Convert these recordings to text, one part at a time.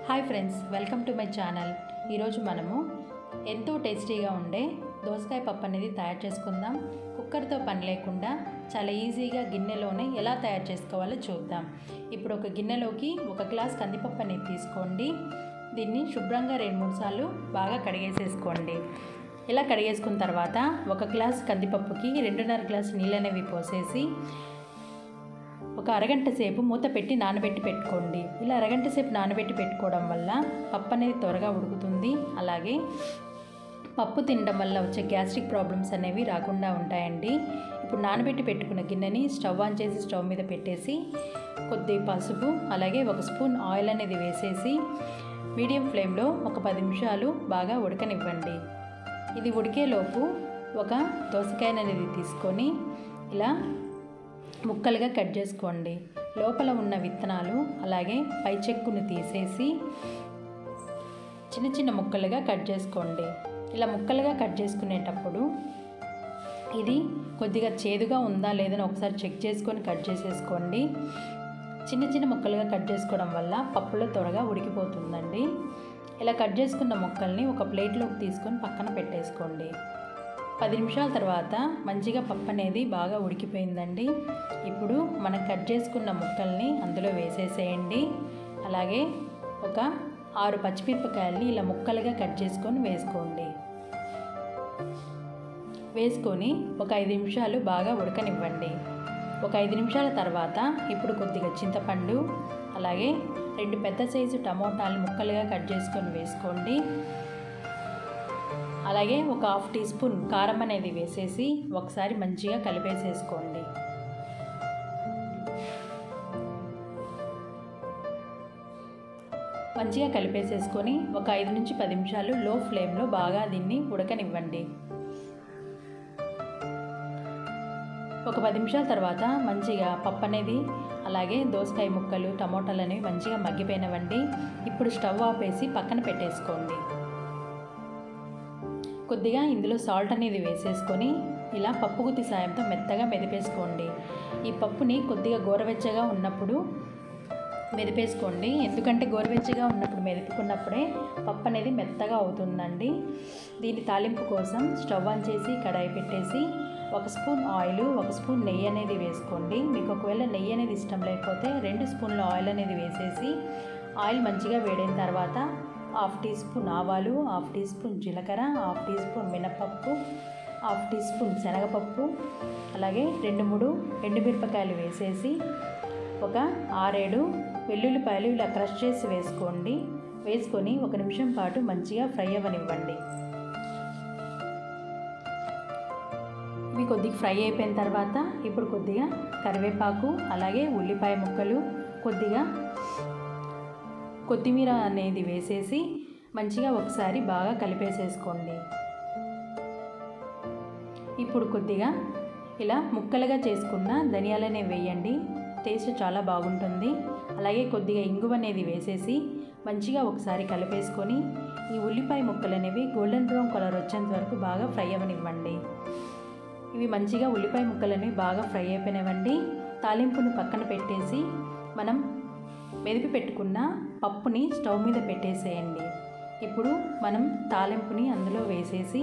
Hi friends, welcome to my channel. ఈరోజు మనము ఎంతో టేస్టీగా ఉండే దోసకాయ పప్పు అనేది తయారు చేసుకుందాం. కుక్కర్తో పని లేకుండా చాలా ఈజీగా గిన్నెలోనే ఎలా తయారు చేసుకోవాలో చూద్దాం. ఇప్పుడు ఒక గిన్నెలోకి 1 గ్లాస్ కందిపప్పు అనేది తీసుకోండి. దీన్ని శుభ్రంగా 2-3 సార్లు బాగా కడిగేసేసుకోండి. ఇలా కడిగేసుకున్న తర్వాత 1 గ్లాస్ కందిపప్పుకి 2.5 గ్లాస్ నీళ్ళు అనేవి పోసేసి ఒక అరగంట సేపు మూత పెట్టి నానబెట్టి పెట్టుకోండి. ఇలా అరగంట సేపు నానబెట్టి పెట్టుకోవడం వల్ల పప్పు అనేది త్వరగా ఉడుకుతుంది. అలాగే పప్పు తినడం వల్ల వచ్చే గ్యాస్ట్రిక్ ప్రాబ్లమ్స్ అనేవి రాకుండా ఉంటాయండి. ఇప్పుడు నానబెట్టి పెట్టుకున్న గిన్నెని స్టవ్ ఆన్ చేసి స్టవ్ మీద పెట్టేసి కొద్ది పసుపు అలాగే 1 స్పూన్ ఆయిల్ అనేది వేసేసి మీడియం ఫ్లేమ్లో ఒక 10 నిమిషాలు బాగా ఉడకనివ్వండి. ఇది ఉడికేలోపు ఒక దోసకాయ అనేది తీసుకొని ఇలా ముక్కలుగా కట్ చేసుకోండి. లోపల ఉన్న విత్తనాలు అలాగే పై చెక్కును తీసేసి చిన్న చిన్న ముక్కలుగా కట్ చేసుకోండి. ఇలా ముక్కలుగా కట్ చేసుకునేటప్పుడు ఇది కొద్దిగా చేదుగా ఉందా లేదని ఒకసారి చెక్ చేసుకొని కట్ చేసేసుకోండి. చిన్న చిన్న ముక్కలుగా కట్ చేసుకోవడం వల్ల పప్పులో త్వరగా ఉడికిపోతుందండి. ఇలా కట్ చేసుకున్న ముక్కల్ని ఒక ప్లేట్లోకి తీసుకొని పక్కన పెట్టేసుకోండి. 10 నిమిషాల తర్వాత మంచిగా పప్పు అనేది బాగా ఉడికిపోయిందండి. ఇప్పుడు మనం కట్ చేసుకున్న ముక్కల్ని అందులో వేసేసేయండి. అలాగే ఒక 6 పచ్చిమిరపకాయల్ని ఇలా ముక్కలుగా కట్ చేసుకొని వేసుకోండి. వేసుకొని ఒక 5 నిమిషాలు బాగా ఉడకనివ్వండి. ఒక 5 నిమిషాల తర్వాత ఇప్పుడు కొద్దిగా చింతపండు అలాగే 2 పెద్ద సైజు టమోటాలు ముక్కలుగా కట్ చేసుకొని వేసుకోండి. అలాగే ఒక 1/2 టీ స్పూన్ కారం అనేది వేసేసి ఒకసారి మంచిగా కలిపేసేసుకోండి. మంచిగా కలిపేసేసుకొని ఒక 5 నుంచి 10 నిమిషాలు లో ఫ్లేమ్లో బాగా దీన్ని ఉడకనివ్వండి. ఒక 10 నిమిషాల తర్వాత మంచిగా పప్పు అనేది అలాగే దోసకాయ ముక్కలు టమోటాలు అనేవి మంచిగా మగ్గిపోయినవండి. ఇప్పుడు స్టవ్ ఆపేసి పక్కన పెట్టేసుకోండి. కొద్దిగా ఇందులో సాల్ట్ అనేది వేసేసుకొని ఇలా పప్పు గుత్తి సాయంతో మెత్తగా మెదిపేసుకోండి. ఈ పప్పుని కొద్దిగా గోరువెచ్చగా ఉన్నప్పుడు మెదిపేసుకోండి. ఎందుకంటే గోరువెచ్చగా ఉన్నప్పుడు మెదుపుకున్నప్పుడే పప్పు అనేది మెత్తగా అవుతుందండి. దీని తాలింపు కోసం స్టవ్ ఆన్ చేసి కడాయి పెట్టేసి 1 స్పూన్ ఆయిల్ 1 స్పూన్ నెయ్యి అనేది వేసుకోండి. మీకు ఒకవేళ నెయ్యి అనేది ఇష్టం లేకపోతే 2 స్పూన్ల ఆయిల్ అనేది వేసేసి ఆయిల్ మంచిగా వేడైన తర్వాత 1/2 టీ స్పూన్ ఆవాలు 1/2 టీ స్పూన్ జీలకర్ర 1/2 టీ స్పూన్ మినపప్పు 1/2 టీ స్పూన్ శనగపప్పు అలాగే 2-3 ఎండుమిరపకాయలు వేసేసి ఒక 6-7 వెల్లుల్లిపాయలు ఇలా క్రష్ చేసి వేసుకోండి. వేసుకొని 1 నిమిషం పాటు మంచిగా ఫ్రై అవ్వనివ్వండి. ఇవి కొద్దిగా ఫ్రై అయిపోయిన తర్వాత ఇప్పుడు కొద్దిగా కరివేపాకు అలాగే ఉల్లిపాయ ముక్కలు కొద్దిగా కొత్తిమీర అనేది వేసేసి మంచిగా ఒకసారి బాగా కలిపేసేసుకోండి. ఇప్పుడు కొద్దిగా ఇలా ముక్కలుగా చేసుకున్న ధనియాలనే వేయండి. టేస్ట్ చాలా బాగుంటుంది. అలాగే కొద్దిగా ఇంగువ అనేది వేసేసి మంచిగా ఒకసారి కలిపేసుకొని ఈ ఉల్లిపాయ ముక్కలు అనేవి గోల్డెన్ బ్రౌన్ కలర్ వచ్చేంత వరకు బాగా ఫ్రై అవ్వనివ్వండి. ఇవి మంచిగా ఉల్లిపాయ ముక్కలు అనేవి బాగా ఫ్రై అయిపోయినవండి. తాలింపుని పక్కన పెట్టేసి మనం మెదిపి పెట్టుకున్న పప్పుని స్టవ్ మీద పెట్టేసేయండి. ఇప్పుడు మనం తాలింపుని అందులో వేసేసి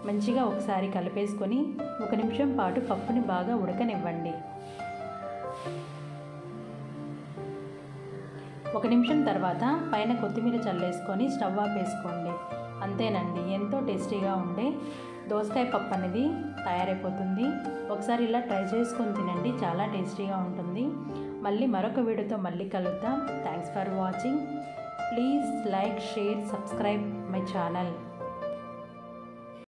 మంచిగా ఒకసారి కలిపేసుకొని 1 నిమిషం పాటు పప్పుని బాగా ఉడకనివ్వండి. 1 నిమిషం తర్వాత పైన కొత్తిమీర చల్లేసుకొని స్టవ్ ఆపేసుకోండి. అంతేనండి, ఎంతో టేస్టీగా ఉండే దోసకాయ పప్పు అనేది తయారైపోతుంది. ఒకసారి ఇలా ట్రై చేసుకొని తినండి, చాలా టేస్టీగా ఉంటుంది. మళ్ళీ మరొక వీడియోతో మళ్ళీ కలుద్దాం. Thanks for watching. Please like, share, subscribe my channel.